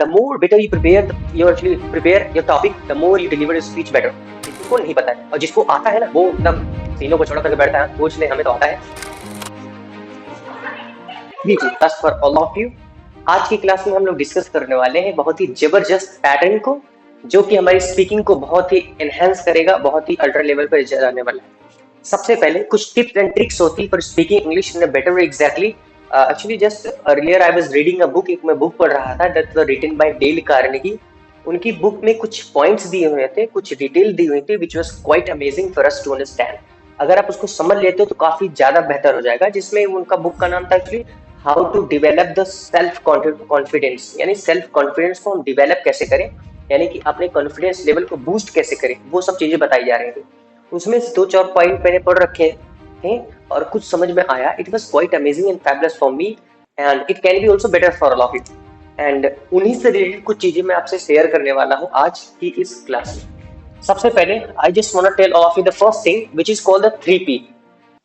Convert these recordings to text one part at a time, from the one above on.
the more better you prepare, you actually prepare your topic, the more you deliver your speech better. जिसको नहीं पता है और जिसको आता है ना, वो एकदम सीनों को चौड़ा करके बैठता है, पूछ ले हमें तो आता है। जी जी, बस फॉर ऑल ऑफ यू। आज की क्लास में हम लोग डिस्कस करने वाले हैं बहुत ही जबरदस्त पैटर्न को, जो कि हमारी स्पीकिंग को बहुत ही एनहेंस करेगा, बहुत ही अल्ट्रा लेवल पर जाने वाला है। सबसे पहले कुछ टिप्स एंड ट्रिक्स होती है for speaking English in a better way. Exactly, actually just earlier I was reading a book, एक मैं बुक पढ़ रहा था that was written by Dale Carnegie. उनकी बुक में कुछ पॉइंट्स दिए हुए थे, कुछ डिटेल दी हुई थी which was quite amazing for us to understand. अगर आप उसको समझ लेते हो तो काफी ज्यादा बेहतर हो जाएगा। जिसमें उनका बुक का नाम था actually how to develop the self confidence, यानी सेल्फ कॉन्फिडेंस को हम डिवेलप कैसे करें, यानी कि अपने कॉन्फिडेंस लेवल को बूस्ट कैसे करें, वो सब चीजें बताई जा रही थी। उसमें से दो चार पॉइंट मैंने पढ़ रखे हैं और कुछ समझ में आया। It was quite amazing and fabulous for me and it can be also better for all of you. And उन्हीं से रिलेटेड कुछ चीजें मैं आपसे शेयर करने वाला हूँ आज की इस क्लास में। सबसे पहले I just want to tell all of you the first thing which is called the 3P,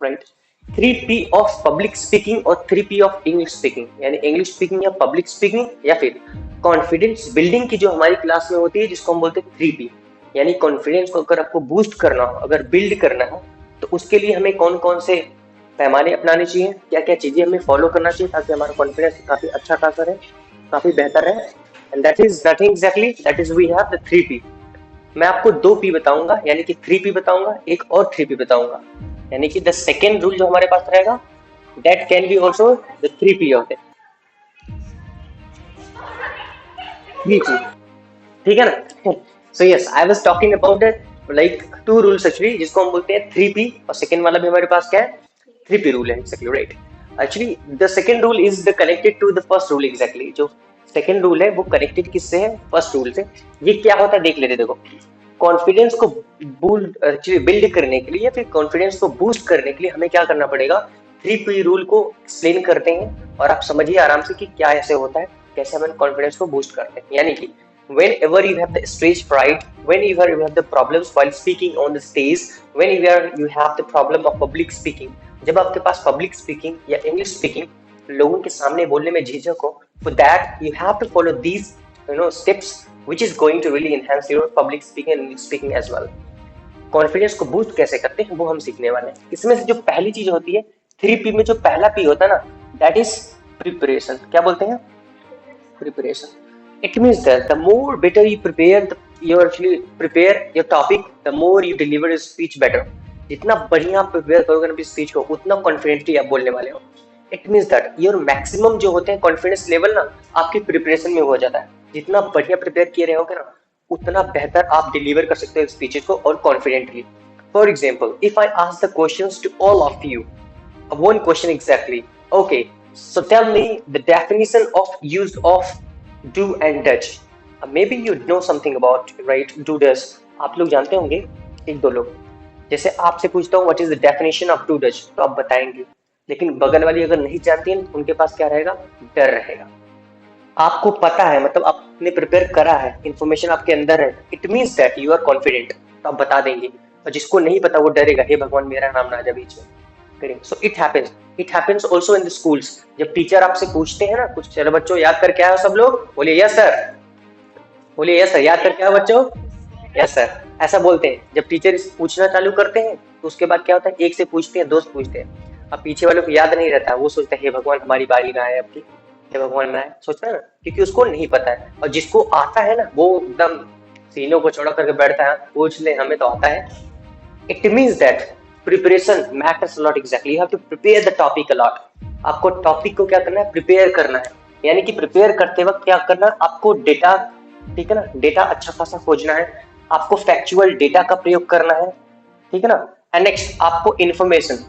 right. 3P of public speaking और 3P ऑफ इंग्लिश स्पीकिंग, यानी इंग्लिश स्पीकिंग या पब्लिक स्पीकिंग या फिर कॉन्फिडेंस बिल्डिंग की जो हमारी class में होती है, जिसको हम बोलते हैं 3P। यानी कॉन्फिडेंस को अगर आपको बूस्ट करना हो, अगर बिल्ड करना हो, तो उसके लिए हमें कौन कौन से पैमाने अपनाने चाहिए, क्या क्या चीजें हमें फॉलो करना चाहिए ताकि हमारा कॉन्फिडेंस काफी अच्छा खासा रहे, काफी बेहतर रहे। And that is nothing exactly, that is we have the 3P। मैं आपको 2P बताऊंगा, यानी कि 3P बताऊंगा, एक और 3P बताऊंगा। यानी कि द सेकेंड रूल जो हमारे पास रहेगा that can be also the 3P of it. ठीक है ना। So yes, I was talking about it like two rules actually, जिसको हम बोलते हैं 3P, और सेकेंड वाला भी हमारे पास क्या है, 3P रूल है actually, right. Actually the second rule is the connected to the first rule. Exactly जो सेकेंड रूल है वो कनेक्टेड किससे है, फर्स्ट रूल से। ये क्या होता है देख लेते। देखो, कॉन्फिडेंस को बिल्ड करने के लिए या फिर कॉन्फिडेंस को बूस्ट करने के लिए हमें क्या करना पड़ेगा, 3P रूल को एक्सप्लेन करते हैं और आप समझिए आराम से कि क्या ऐसे होता है, कैसे हम कॉन्फिडेंस को बूस्ट करते हैं। यानी कि whenever you have the stage fright, whenever you have the problems while speaking on the stage, whenever you have the problem of public speaking, जब आपके पास पब्लिक स्पीकिंग या इंग्लिश स्पीकिंग लोगों के सामने बोलने में झिझक हो, for that you have to follow these steps which is going to really enhance your public speaking and English speaking as well. Confidence को बूस्ट कैसे करते हैं वो हम सीखने वाले हैं। इसमें से जो पहली चीज होती है 3P में, जो पहला P होता है ना, दैट इज प्रिपरेशन। क्या बोलते हैं, preparation. It means that the more better you prepare, you actually prepare your topic, the more you deliver your speech better. जितना बढ़िया आप प्रिपेयर करोगे अपनी स्पीच को, उतना कॉन्फिडेंटली आप बोलने वाले हो। It means that your maximum जो होते हैं कॉन्फिडेंस लेवल ना, आपकी प्रिपरेशन में हो जाता है। जितना बढ़िया प्रिपेयर किए रहोगे ना, उतना बेहतर आप डिलीवर कर सकते हो स्पीचेस को और confidently. For example, if I ask the questions to all of you, one question exactly, okay, so tell me the definition of use of do and does. Maybe you know something about, right, do does। आप लोग जानते होंगे एक दो लोग। जैसे आपसे पूछता हूँ what is the definition of do does, तो आप बताएंगे, लेकिन बगल वाली अगर नहीं जानती है उनके पास क्या रहेगा, डर रहेगा। आपको पता है, मतलब आपने प्रिपेयर करा है, इंफॉर्मेशन आपके अंदर है, it means that you are confident, तो आप बता देंगे। और जिसको नहीं पता वो डरेगा, हे भगवान मेरा नाम ना आ जाए बीच में करें। So it happens also in the schools. जब टीचर आपसे पूछते हैं ना कुछ, चलो बच्चों याद करके आए हो सब लोग, बोलिए यस सर, बोलिए यस सर, याद करके आओ बच्चों, यस सर, ऐसा बोलते हैं। जब टीचर पूछना चालू करते हैं तो उसके बाद क्या होता है, एक से पूछते हैं, दो से पूछते हैं। अब पीछे वालों को याद नहीं रहता, वो सोचता है हे भगवान हमारी बारी ना आए, आपकी हे भगवान ना आए, सोचता है ना, क्योंकि उसको नहीं पता है। और जिसको आता है ना, वो एकदम सीनों को चौड़ा करके बैठता है, पूछ ले हमें तो आता है। It means that preparation matters a lot. Exactly, you have to prepare the topic a lot. आपको टॉपिक को क्या करना है, प्रिपेयर करना है। यानी कि प्रिपेयर करते वक्त क्या करना है, आपको डेटा, ठीक है ना, डेटा अच्छा खासा खोजना है, आपको फैक्चुअल डेटा का प्रयोग करना है, ठीक है ना। एंड नेक्स्ट आपको इन्फॉर्मेशन,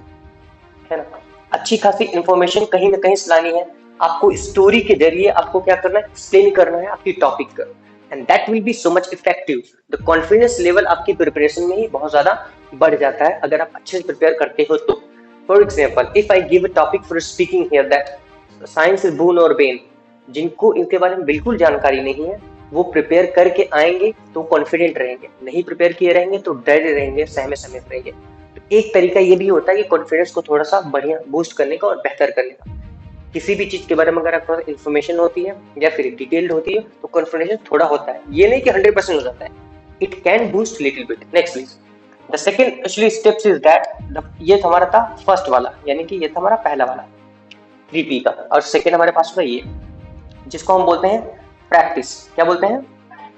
है ना, अच्छी खासी इन्फॉर्मेशन कहीं ना कहीं से लानी है। आपको स्टोरी के जरिए आपको क्या करना है, एक्सप्लेन करना है आपकी टॉपिक का, and that will be so much effective. The confidence level आपकी प्रिपरेशन में ही बहुत ज्यादा बढ़ जाता है अगर आप अच्छे से प्रिपेयर करते हो तो। For example, if I give a topic for speaking here that science is boon और बेन, जिनको इनके बारे में बिल्कुल जानकारी नहीं है, वो प्रिपेयर करके आएंगे तो कॉन्फिडेंट रहेंगे, नहीं प्रिपेयर किए रहेंगे तो डरे रहेंगे, सहमे सहमे रहेंगे। तो एक तरीका ये भी होता है कि कॉन्फिडेंस को थोड़ा सा बढ़िया बूस्ट करने का और बेहतर करने का। किसी भी चीज के बारे में अगर आपके पास इन्फॉर्मेशन होती है या फिर डिटेल्ड होती है तो कॉन्फिडेंस थोड़ा होता है, ये नहीं कि 100% हो जाता है, it can boost little bit. Next please. The second actually steps is that, ये हमारा था फर्स्ट वाला, यानी कि ये था हमारा पहला वाला 3P का, और सेकंड हमारे पास होगा ये जिसको हम बोलते हैं प्रैक्टिस। क्या बोलते हैं?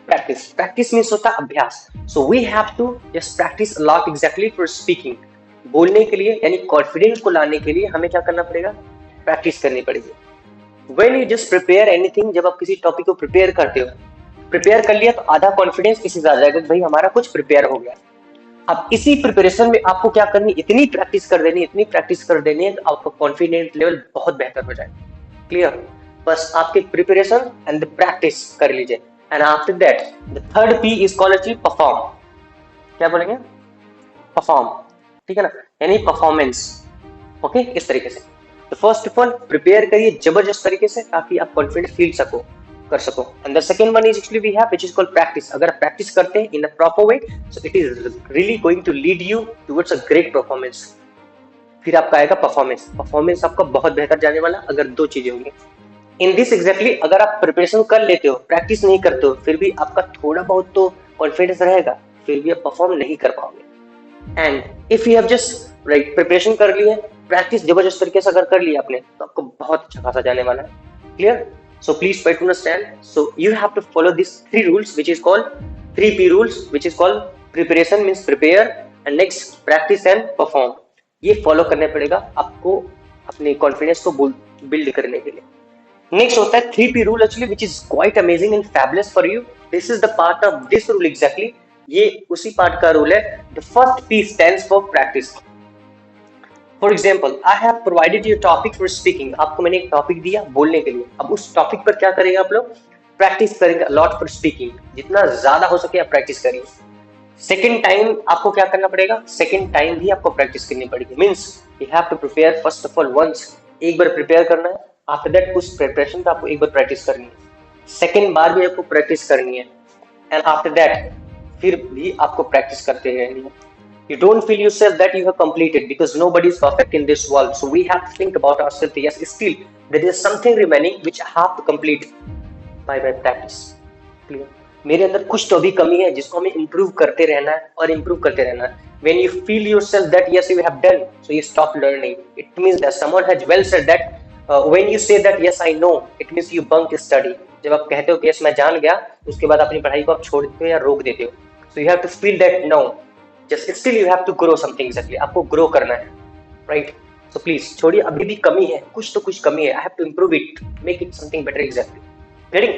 प्रैक्टिस। प्रैक्टिस मीन्स होता है अभ्यास। So we have to just practice a lot exactly for speaking. बोलने के लिए यानी कॉन्फिडेंस को लाने के लिए हमें क्या करना पड़ेगा? प्रैक्टिस करनी पड़ेगी। When you just prepare anything, जब आप किसी टॉपिक को प्रिपेयर करते हो, प्रिपेयर कर लिया तो आधा कॉन्फिडेंस इसी से आ जाएगा कि भाई हमारा कुछ प्रिपेयर हो गया। अब इसी प्रिपरेशन में आपको क्या करनी, इतनी प्रैक्टिस कर देनी, इतनी प्रैक्टिस कर देनी है कि आपका कॉन्फिडेंस लेवल बहुत बेहतर हो जाए। क्लियर? बस आपके प्रिपरेशन एंड द प्रैक्टिस कर लीजिए। And after that the third P is called actually perform. क्या बोलेंगे? परफॉर्म। ठीक है ना, यानी परफॉर्मेंस। ओके, इस तरीके से। तो फर्स्ट ऑफ ऑल प्रिपेयर करिए जबरदस्त तरीके से ताकि आप कॉन्फिडेंस फील कर सको। And the second one is actually we have which is called practice. अगर आप प्रैक्टिस करते हैं in a proper way so it is really going to lead you towards a great performance. फिर आपका आएगा performance. Performance आपका बहुत बेहतर जाने वाला अगर दो चीजें होंगी इन दिस एग्जैक्टली। अगर आप प्रिपरेशन कर लेते हो, प्रैक्टिस नहीं करते हो, फिर भी आपका थोड़ा बहुत तो कॉन्फिडेंस रहेगा, फिर भी आप परफॉर्म नहीं कर पाओगे। And if you have just right preparation कर ली है, प्रैक्टिस जबरदस्त तरीके से अगर कर लिया आपने, तो आपको बहुत अच्छा खासा जाने वाला है। Clear? So please try to understand. So you have to follow these 3 rules, which is called 3P rules, which is called preparation means prepare, and next practice and perform. ये फॉलो करने पड़ेगा आपको अपने कॉन्फिडेंस को build करने के लिए। Next होता है 3P rule actually, which is quite amazing and fabulous for you. This is the part of this rule exactly. ये उसी पार्ट का रूल है। The first P stands for practice. For example, I have provided you topic for speaking. आपको मैंने एक topic दिया बोलने के लिए। अब उस टॉपिक पर क्या करेंगे आप लोग? प्रैक्टिस करेंगे लॉट फॉर स्पीकिंग। जितना ज्यादा हो सके आप प्रैक्टिस करिए। सेकेंड टाइम आपको क्या करना पड़ेगा? सेकेंड टाइम भी आपको प्रैक्टिस करनी पड़ेगी। Means you have to prepare first of all once, एक बार प्रिपेयर करना है। आफ्टर दैट उस प्रिपरेशन पे आपको एक बार प्रैक्टिस करनी है, सेकेंड बार भी आपको प्रैक्टिस करनी है, एंड आफ्टर दैट फिर भी आपको प्रैक्टिस करते रहनी है। You don't feel yourself that you have completed because nobody is perfect in this world. So we have to think about ourselves. Yes, still there is something remaining which I have to complete by practice. Clear? मेरे अंदर कुछ तो भी कमी है जिसको हमें improve करते रहना है और improve करते रहना है. When you feel yourself that yes you have done, so you stop learning. It means that someone has well said that when you say that yes I know, it means you bunk study. जब आप कहते हो कि yes मैं जान गया, उसके बाद अपनी पढ़ाई को आप छोड़ देते हो या रोक देते हो. So you have to feel that no. Just still you have to grow something exactly. आपको ग्रो करना है, right? So please छोड़िए, अभी भी कमी है, कुछ तो कुछ कमी है. I have to improve it, make it something better exactly. Getting?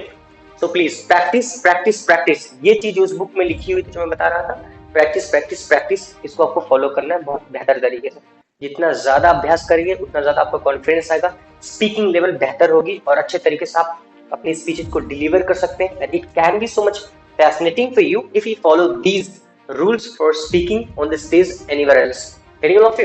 So please practice, practice, practice. ये चीज उस बुक में लिखी हुई थी जो मैं बता रहा था. Practice, practice, practice. इसको आपको फॉलो करना है बहुत बेहतर तरीके से. जितना ज्यादा अभ्यास करेंगे उतना ज्यादा आपका कॉन्फिडेंस आएगा, स्पीकिंग लेवल बेहतर होगी और अच्छे तरीके से आप अपनी स्पीचेस को डिलीवर कर सकते हैं. And it can be so much fascinating for you if you follow these rules for speaking on the stage anywhere else. Any one of you?